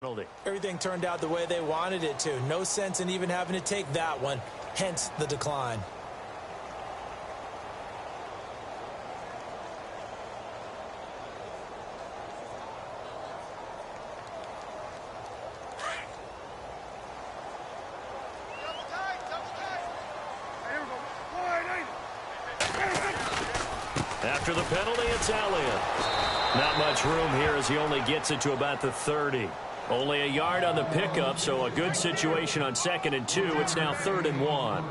penalty. Everything turned out the way they wanted it to. No sense in even having to take that one. Hence the decline. After the penalty, it's Elliott. Not much room here as he only gets it to about the 30. Only a yard on the pickup, so a good situation on 2nd and 2. It's now 3rd and 1.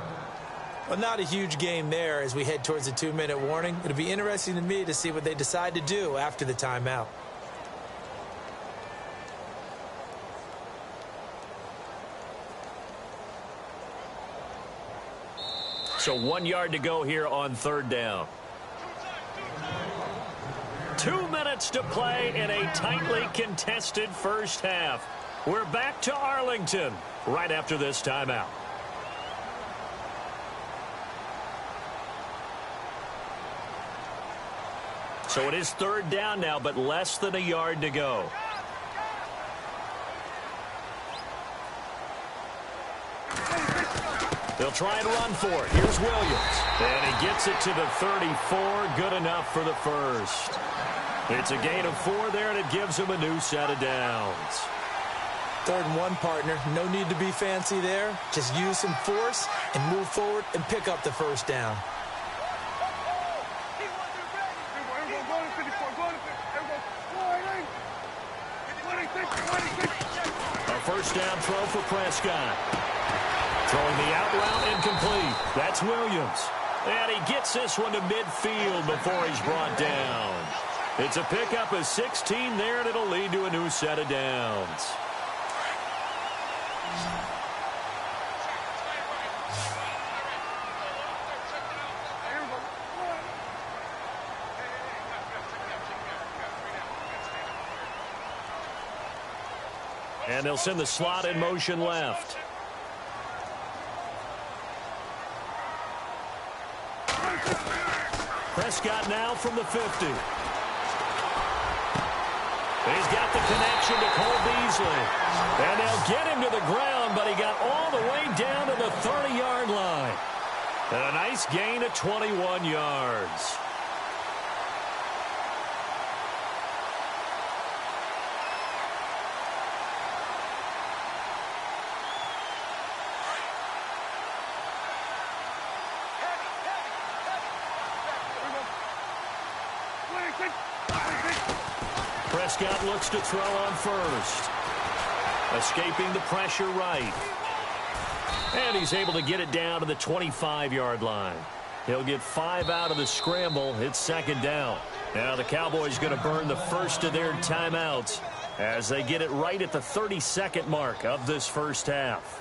Well, not a huge game there as we head towards the 2-minute warning. It'll be interesting to me to see what they decide to do after the timeout. So 1 yard to go here on 3rd down. 2 minutes to play in a tightly contested first half. We're back to Arlington right after this timeout. So it is 3rd down now, but less than a yard to go. They'll try and run for it. Here's Williams. And he gets it to the 34. Good enough for the first. It's a gain of 4 there, and it gives him a new set of downs. 3rd and 1, partner. No need to be fancy there. Just use some force and move forward and pick up the first down. A first down throw for Prescott. Throwing the out route incomplete. That's Williams. And he gets this one to midfield before he's brought down. It's a pickup of 16 there, and it'll lead to a new set of downs. And they'll send the slot in motion left. Prescott now from the 50. He's got the connection to Cole Beasley. And they'll get him to the ground, but he got all the way down to the 30-yard line. And a nice gain of 21 yards. Prescott looks to throw on first. Escaping the pressure right. And he's able to get it down to the 25-yard line. He'll get 5 out of the scramble. It's 2nd down. Now the Cowboys going to burn the first of their timeouts as they get it right at the 32nd mark of this first half.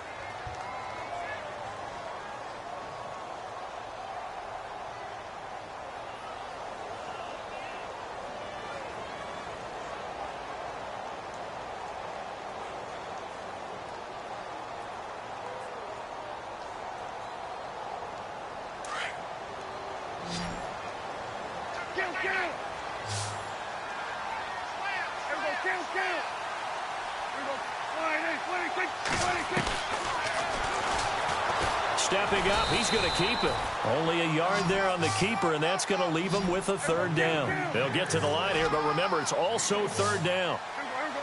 Stepping up, he's going to keep it. Only a yard there on the keeper, and that's going to leave him with a 3rd down. They'll get to the line here, but remember, it's also 3rd down.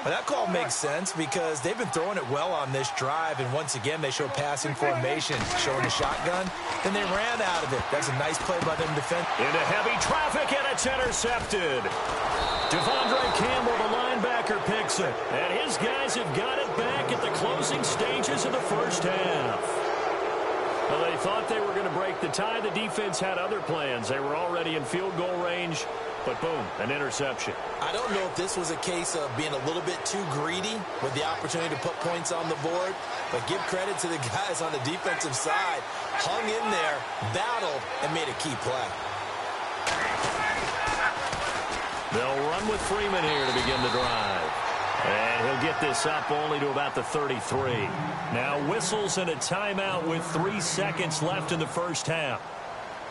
Well, that call makes sense because they've been throwing it well on this drive, and once again, they show passing formation, showing a shotgun, and they ran out of it. That's a nice play by them defense. Into heavy traffic, and it's intercepted. Devondre Campbell, the linebacker, picks it, and his guys have got it back at the closing stages of the first half. Well, they thought they were going to break the tie. The defense had other plans. They were already in field goal range, but boom, an interception. I don't know if this was a case of being a little bit too greedy with the opportunity to put points on the board, but give credit to the guys on the defensive side. Hung in there, battled, and made a key play. They'll run with Freeman here to begin the drive. And he'll get this up only to about the 33. Now whistles and a timeout with 3 seconds left in the first half.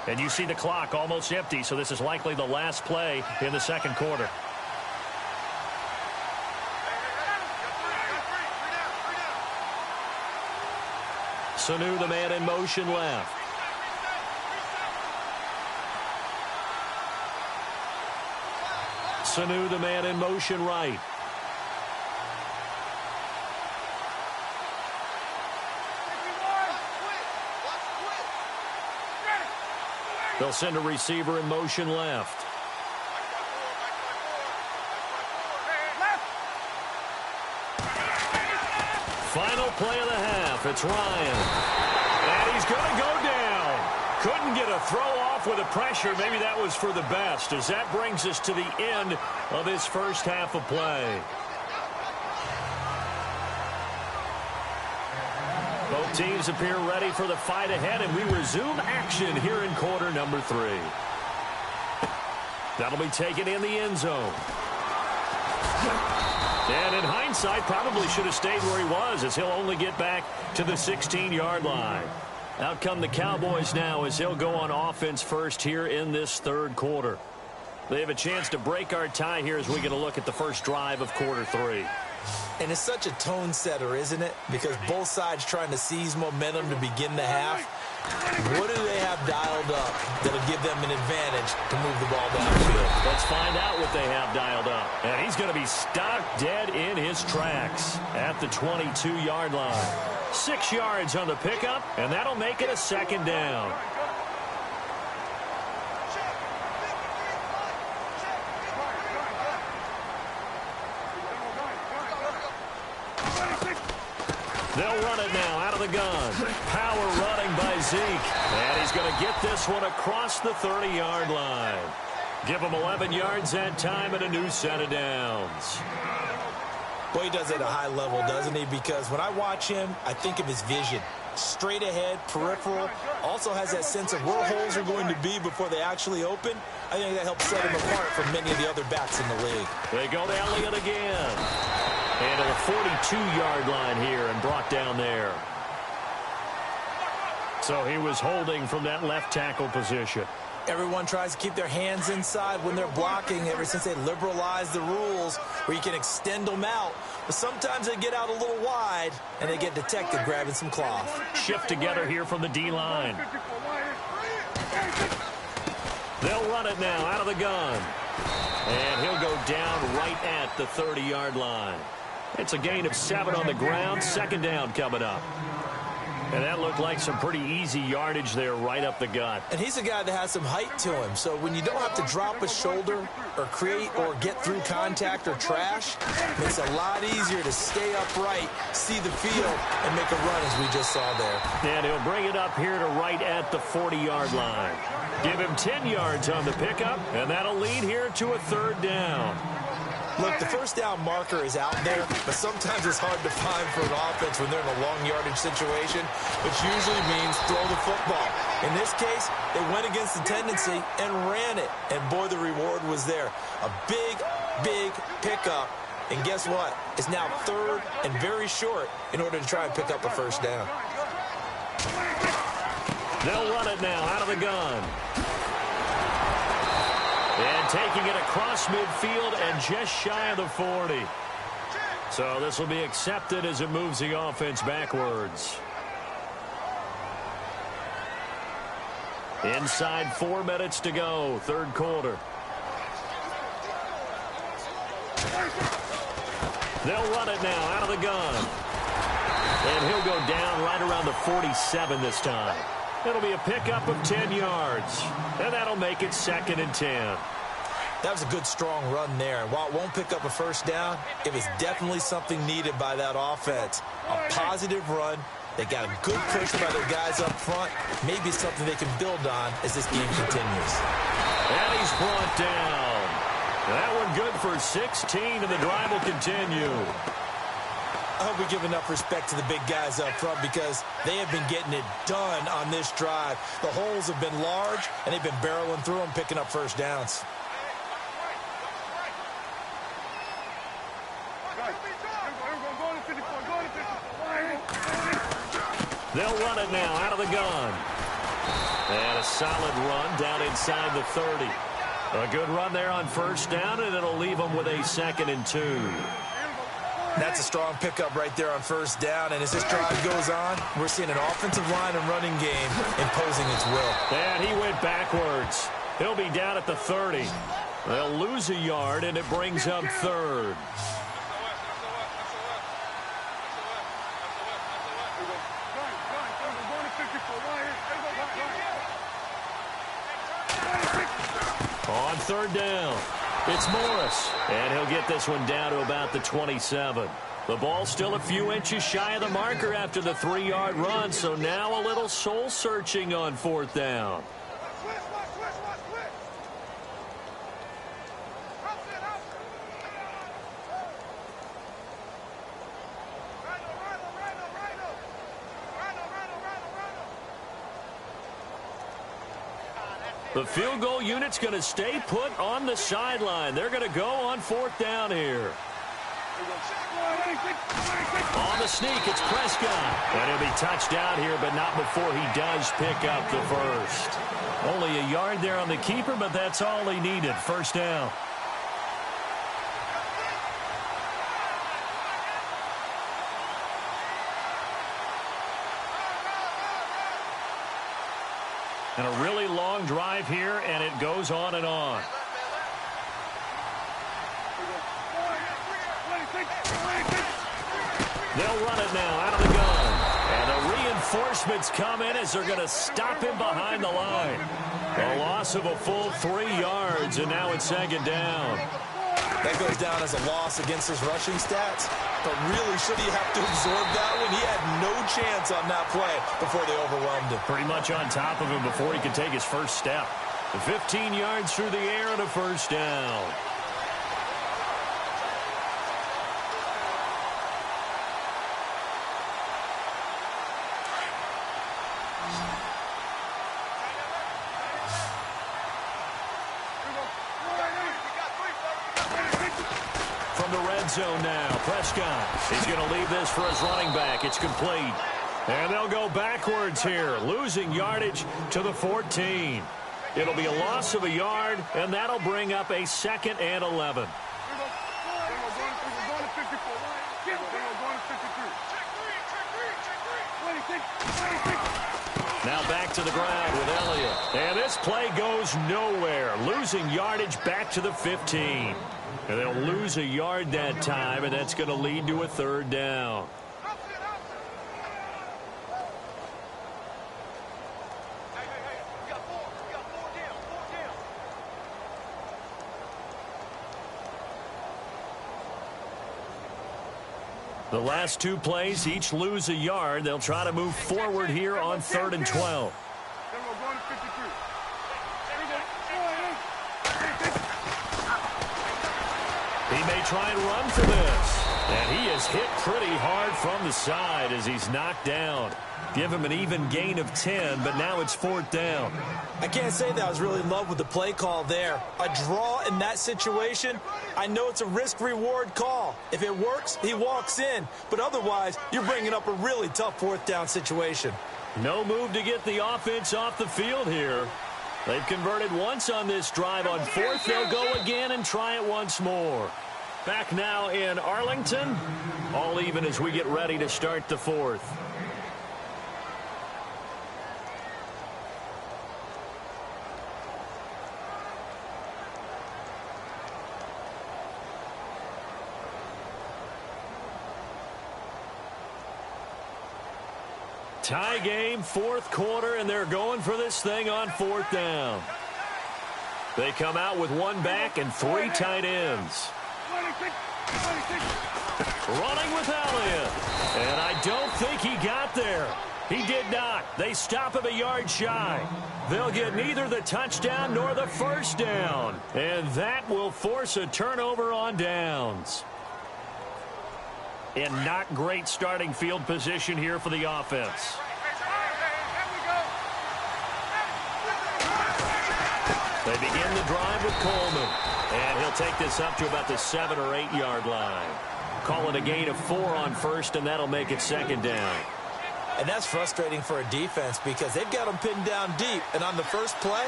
And you see the clock almost empty, so this is likely the last play in the second quarter. Sanu, the man in motion left. Sanu, the man in motion right. They'll send a receiver in motion left. Final play of the half. It's Ryan. And he's going to go down. Couldn't get a throw off with the pressure. Maybe that was for the best, as that brings us to the end of his first half of play. Both teams appear ready for the fight ahead, and we resume action here in quarter number 3. That'll be taken in the end zone. And in hindsight, probably should have stayed where he was, as he'll only get back to the 16-yard line. Out come the Cowboys now, as they'll go on offense first here in this third quarter. They have a chance to break our tie here as we get a look at the first drive of quarter 3. And it's such a tone setter, isn't it? Because both sides trying to seize momentum to begin the half. What do they have dialed up that'll give them an advantage to move the ball downfield? Let's find out what they have dialed up. And he's going to be stopped dead in his tracks at the 22-yard line. 6 yards on the pickup, and that'll make it a second down. They'll run it now out of the gun. Power running by Zeke. And he's going to get this one across the 30-yard line. Give him 11 yards that time and a new set of downs. Boy, he does it at a high level, doesn't he? Because when I watch him, I think of his vision. Straight ahead, peripheral. Also has that sense of where holes are going to be before they actually open. I think that helps set him apart from many of the other backs in the league. They go to Elliott again. And to the 42-yard line here and brought down there. So he was holding from that left tackle position. Everyone tries to keep their hands inside when they're blocking ever since they liberalized the rules where you can extend them out. But sometimes they get out a little wide and they get detected grabbing some cloth. Shift together here from the D-line. They'll run it now out of the gun. And he'll go down right at the 30-yard line. It's a gain of 7 on the ground. Second down coming up. And that looked like some pretty easy yardage there right up the gut. And he's a guy that has some height to him. So when you don't have to drop a shoulder or create or get through contact or trash, it makes it a lot easier to stay upright, see the field, and make a run as we just saw there. And he'll bring it up here to right at the 40-yard line. Give him 10 yards on the pickup, and that'll lead here to a third down. Look, the first down marker is out there, but sometimes it's hard to find for an offense when they're in a long yardage situation, which usually means throw the football. In this case, they went against the tendency and ran it, and boy, the reward was there. A big, big pickup, and guess what? It's now third and very short in order to try and pick up a first down. They'll run it now out of the gun. And taking it across midfield and just shy of the 40. So this will be accepted as it moves the offense backwards. Inside 4 minutes to go, third quarter. They'll run it now out of the gun. And he'll go down right around the 47 this time. It'll be a pickup of 10 yards. And that'll make it second and 10. That was a good, strong run there. And while it won't pick up a first down, it was definitely something needed by that offense. A positive run. They got a good push by their guys up front. Maybe something they can build on as this game continues. And he's brought down. That one good for 16, and the drive will continue. I hope we give enough respect to the big guys up front because they have been getting it done on this drive. The holes have been large, and they've been barreling through them, picking up first downs. They'll run it now out of the gun. And a solid run down inside the 30. A good run there on first down, and it'll leave them with a second and 2. That's a strong pickup right there on first down. And as this drive goes on, we're seeing an offensive line and running game imposing its will. And he went backwards. He'll be down at the 30. They'll lose a yard, and it brings up third. On third down, it's Morris, and he'll get this one down to about the 27. The ball's still a few inches shy of the marker after the 3-yard run, so now a little soul-searching on fourth down. The field goal unit's going to stay put on the sideline. They're going to go on fourth down here. On the sneak, it's Prescott. And he'll be touched down here, but not before he does pick up the first. Only a yard there on the keeper, but that's all he needed. First down. And a really long drive here, and it goes on and on. They'll run it now out of the gun. And the reinforcements come in as they're going to stop him behind the line. A loss of a full 3 yards, and now it's second down. That goes down as a loss against his rushing stats. But really, should he have to absorb that one? He had no chance on that play before they overwhelmed him. Pretty much on top of him before he could take his first step. 15 yards through the air and a first down. Zone now. Prescott is going to leave this for his running back. It's complete. And they'll go backwards here, losing yardage to the 14. It'll be a loss of a yard, and that'll bring up a 2nd and 11. Now back to the ground with Elliott. And this play goes nowhere, losing yardage back to the 15. And they'll lose a yard that time, and that's going to lead to a third down. The last 2 plays each lose a yard. They'll try to move forward here on 3rd and 12. He may try and run for this. And he is hit pretty hard from the side as he's knocked down. Give him an even gain of 10, but now it's 4th down. I can't say that I was really in love with the play call there. A draw in that situation, I know it's a risk-reward call. If it works, he walks in. But otherwise, you're bringing up a really tough 4th down situation. No move to get the offense off the field here. They've converted once on this drive. On 4th, they'll go again and try it once more. Back now in Arlington. All even as we get ready to start the 4th. Tie game, 4th quarter, and they're going for this thing on 4th down. They come out with 1 back and 3 tight ends. Running with Elliott. And I don't think he got there. He did not. They stop him a yard shy. They'll get neither the touchdown nor the first down. And that will force a turnover on downs. And not great starting field position here for the offense. They begin the drive with Coleman. And he'll take this up to about the 7 or 8 yard line. Call it a gain of 4 on first, and that'll make it 2nd down. And that's frustrating for a defense because they've got them pinned down deep. And on the first play,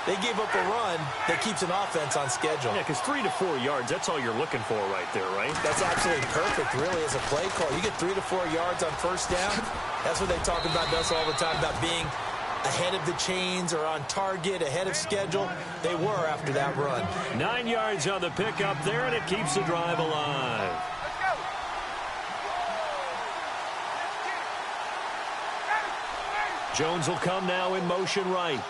They gave up a run that keeps an offense on schedule. Yeah, because 3 to 4 yards, that's all you're looking for right there, right? That's absolutely perfect, really, as a play call. You get 3 to 4 yards on first down. That's what they talk about us all the time, about being ahead of the chains or on target, ahead of schedule. They were after that run. 9 yards on the pickup there, and it keeps the drive alive. Jones will come now in motion right.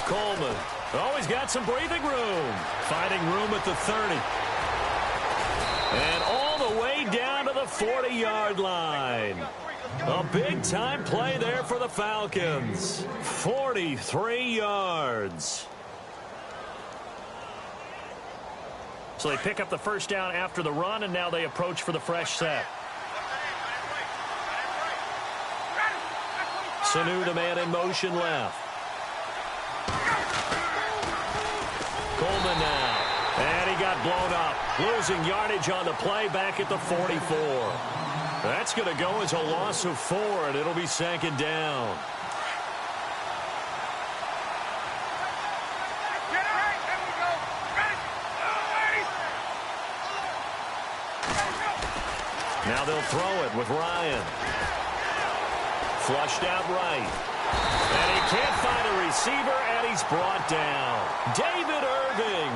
Coleman. Oh, he's got some breathing room. Finding room at the 30. And all the way down to the 40-yard line. A big-time play there for the Falcons. 43 yards. So they pick up the first down after the run, and now they approach for the fresh set. Sanu, the man in motion left. Coleman now. And he got blown up. Losing yardage on the play back at the 44. That's going to go as a loss of 4, and it'll be second down. Now they'll throw it with Ryan. Flushed out right. And he can't find a receiver, and he's brought down. David Irving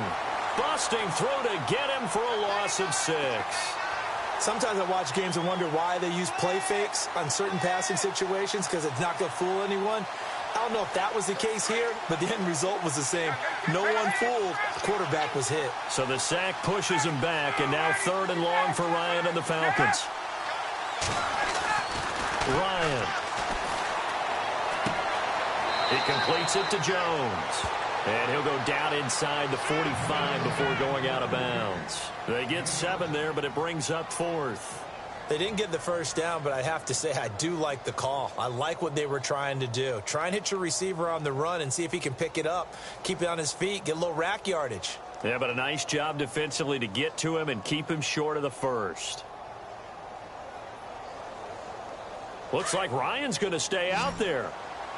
busting through to get him for a loss of 6. Sometimes I watch games and wonder why they use play fakes on certain passing situations, because it's not going to fool anyone. I don't know if that was the case here, but the end result was the same. No one fooled. The quarterback was hit. So the sack pushes him back, and now 3rd and long for Ryan and the Falcons. Ryan. He completes it to Jones. And he'll go down inside the 45 before going out of bounds. They get 7 there, but it brings up 4th. They didn't get the first down, but I have to say I do like the call. I like what they were trying to do. Try and hit your receiver on the run and see if he can pick it up. Keep it on his feet, get a little rack yardage. Yeah, but a nice job defensively to get to him and keep him short of the first. Looks like Ryan's going to stay out there.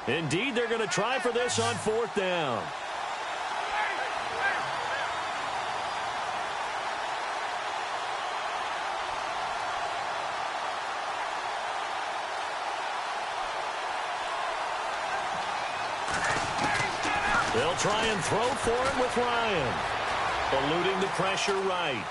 Indeed, they're going to try for this on 4th down. They'll try and throw for him with Ryan. Eluding the pressure right.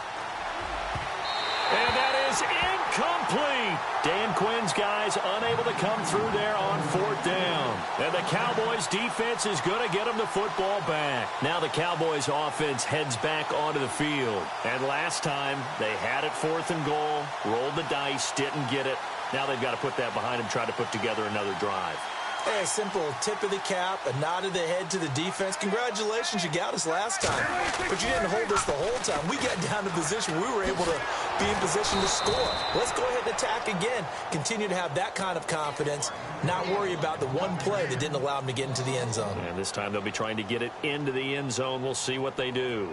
And that is incomplete. Dan Quinn's guys unable to come through there on 4th down. And the Cowboys defense is going to get them the football back. Now the Cowboys offense heads back onto the field. And last time they had it 4th and goal, rolled the dice, didn't get it. Now they've got to put that behind them, try to put together another drive. Hey, a simple tip of the cap, a nod of the head to the defense. Congratulations, you got us last time. But you didn't hold us the whole time. We got down to position. We were able to be in position to score. Let's go ahead and attack again. Continue to have that kind of confidence. Not worry about the one play that didn't allow them to get into the end zone. And this time they'll be trying to get it into the end zone. We'll see what they do.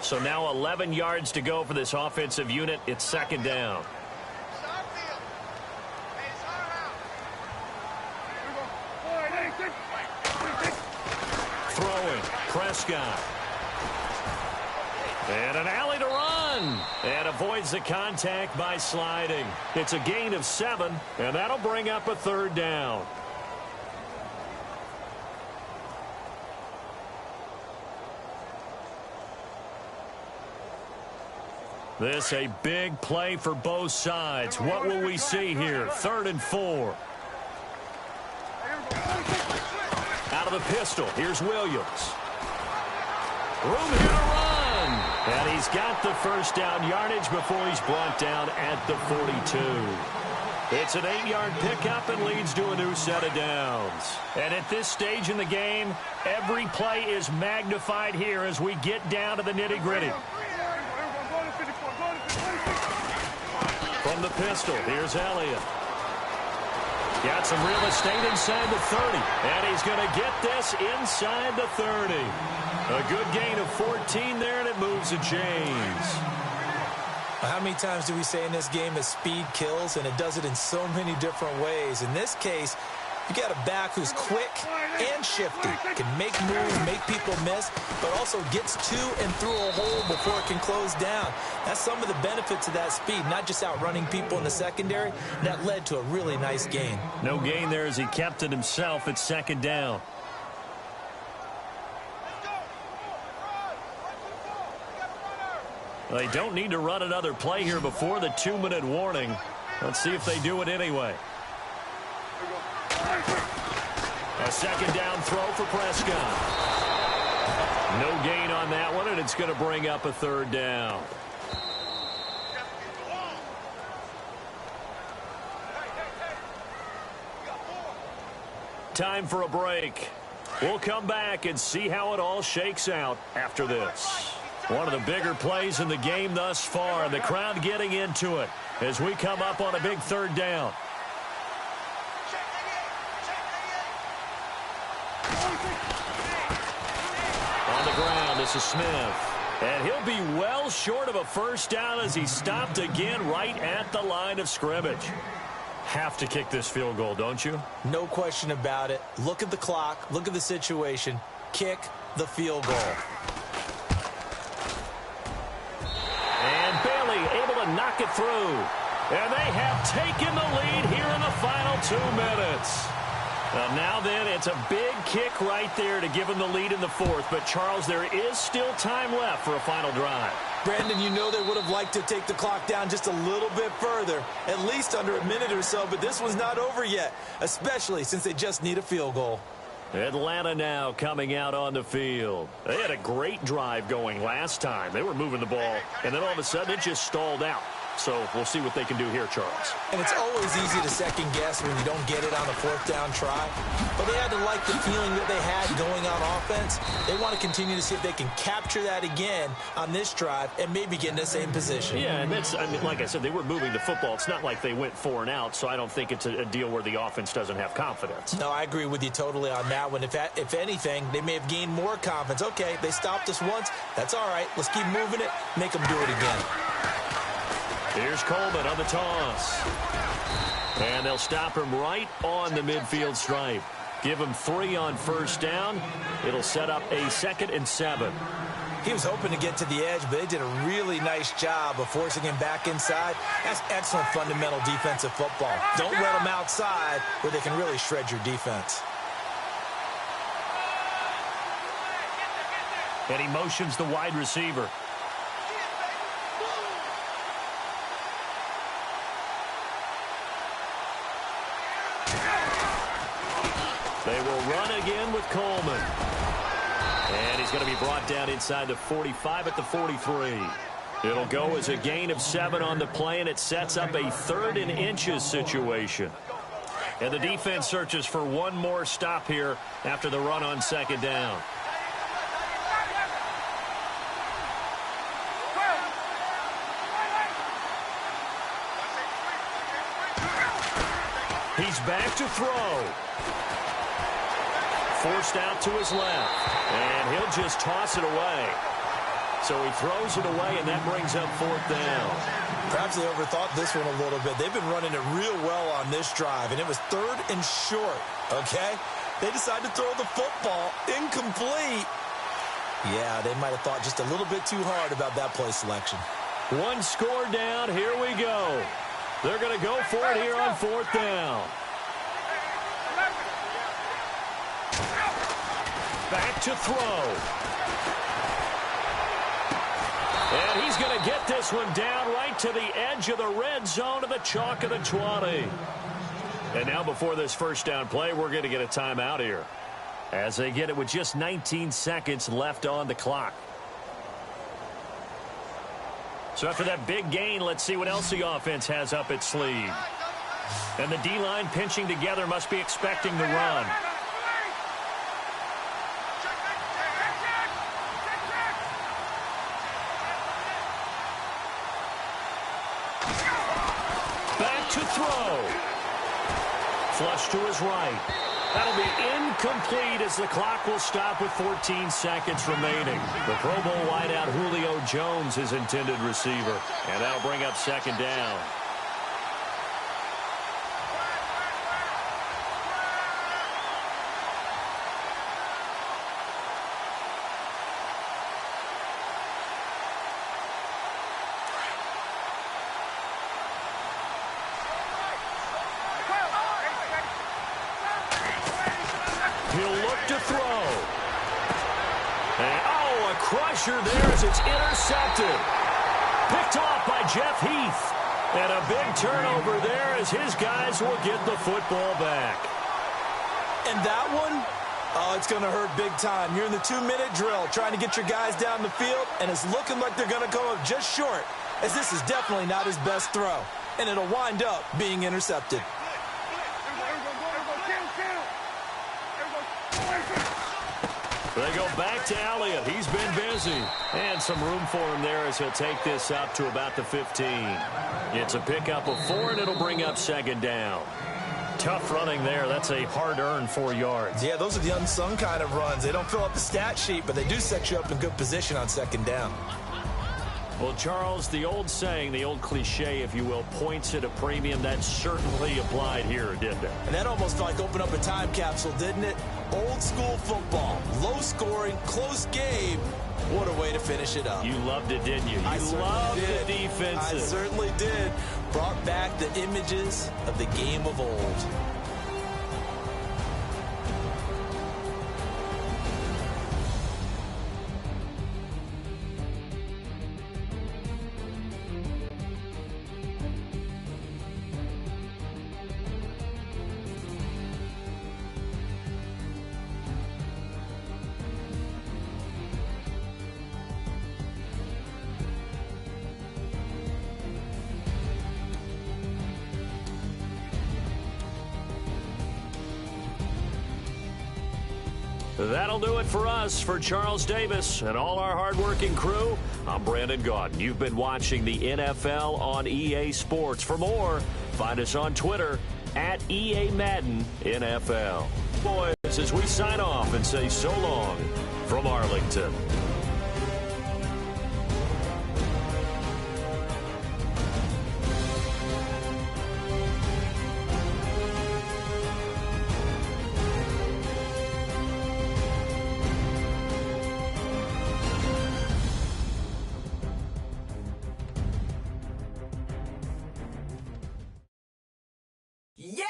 So now 11 yards to go for this offensive unit. It's second down. Throwing. Prescott. And an alley to run. And avoids the contact by sliding. It's a gain of 7, and that'll bring up a 3rd down. This a big play for both sides. What will we see here? 3rd and 4. Out of the pistol. Here's Williams. Room here to run. And he's got the first down yardage before he's brought down at the 42. It's an 8-yard pickup and leads to a new set of downs. And at this stage in the game, every play is magnified here as we get down to the nitty-gritty. From the pistol, here's Elliott. Got some real estate inside the 30. And he's going to get this inside the 30. A good gain of 14 there, and it moves the chains. How many times do we say in this game that speed kills, and it does it in so many different ways? In this case, you got a back who's quick and shifty, can make moves, make people miss, but also gets to and through a hole before it can close down. That's some of the benefits of that speed, not just outrunning people in the secondary. That led to a really nice gain. No gain there as he kept it himself at second down. They don't need to run another play here before the 2-minute warning. Let's see if they do it anyway. A second down throw for Prescott. No gain on that one, and it's going to bring up a third down. Time for a break. We'll come back and see how it all shakes out after this. One of the bigger plays in the game thus far, and the crowd getting into it as we come up on a big third down. On the ground, this is Smith. And he'll be well short of a first down as he stopped again right at the line of scrimmage. Have to kick this field goal, don't you? No question about it. Look at the clock. Look at the situation. Kick the field goal. And Bailey able to knock it through. And they have taken the lead here in the final 2 minutes. Well, now then, it's a big kick right there to give them the lead in the fourth. But, Charles, there is still time left for a final drive. Brandon, you know they would have liked to take the clock down just a little bit further, at least under a minute or so, but this one's not over yet, especially since they just need a field goal. Atlanta now coming out on the field. They had a great drive going last time. They were moving the ball, and then all of a sudden it just stalled out. So we'll see what they can do here, Charles. And it's always easy to second guess when you don't get it on the fourth down try. But they had to like the feeling that they had going on offense. They want to continue to see if they can capture that again on this drive and maybe get in the same position. Yeah, and that's, I mean, like I said, they were moving the football. It's not like they went 4 and out, so I don't think it's a deal where the offense doesn't have confidence. No, I agree with you totally on that one. If anything, they may have gained more confidence. Okay, they stopped us once. That's all right. Let's keep moving it. Make them do it again. Here's Coleman on the toss. And they'll stop him right on the midfield stripe. Give him 3 on first down. It'll set up a 2nd and 7. He was hoping to get to the edge, but they did a really nice job of forcing him back inside. That's excellent fundamental defensive football. Don't let them outside where they can really shred your defense. And he motions the wide receiver. They will run again with Coleman. And he's going to be brought down inside the 45 at the 43. It'll go as a gain of 7 on the play, and it sets up a 3rd and inches situation. And the defense searches for one more stop here after the run on 2nd down. He's back to throw. Forced out to his left. And he'll just toss it away. So he throws it away, and that brings up 4th down. Perhaps they overthought this one a little bit. They've been running it real well on this drive, and it was 3rd and short, okay? They decided to throw the football incomplete. Yeah, they might have thought just a little bit too hard about that play selection. 1 score down. Here we go. They're going to go for it here on 4th down. Back to throw. And he's going to get this one down right to the edge of the red zone of the chalk of the 20. And now before this first down play, we're going to get a timeout here, as they get it with just 19 seconds left on the clock. So after that big gain, let's see what else the offense has up its sleeve. And the D-line pinching together must be expecting the run. Back to throw. Flush to his right. That'll be incomplete as the clock will stop with 14 seconds remaining. The Pro Bowl wideout Julio Jones is intended receiver. And that'll bring up second down. He'll look to throw. And, oh, a crusher there as it's intercepted. Picked off by Jeff Heath. And a big turnover there as his guys will get the football back. And that one, oh, it's going to hurt big time. You're in the 2-minute drill trying to get your guys down the field, and it's looking like they're going to go up just short, as this is definitely not his best throw. And it'll wind up being intercepted. They go back to Elliott. He's been busy. And some room for him there as he'll take this up to about the 15. It's a pickup of 4, and it'll bring up second down. Tough running there. That's a hard-earned 4 yards. Yeah, those are the unsung kind of runs. They don't fill up the stat sheet, but they do set you up in good position on second down. Well, Charles, the old saying, the old cliche, if you will, points at a premium, that certainly applied here, didn't it? And that almost felt like opened up a time capsule, didn't it? Old school football, low scoring, close game. What a way to finish it up. You loved it, didn't you? You loved the defensive. I certainly did. Brought back the images of the game of old. That'll do it for us. For Charles Davis and all our hardworking crew, I'm Brandon Gaudin. You've been watching the NFL on EA Sports. For more, find us on Twitter at EA Madden NFL. Boys, as we sign off and say so long from Arlington. Yeah!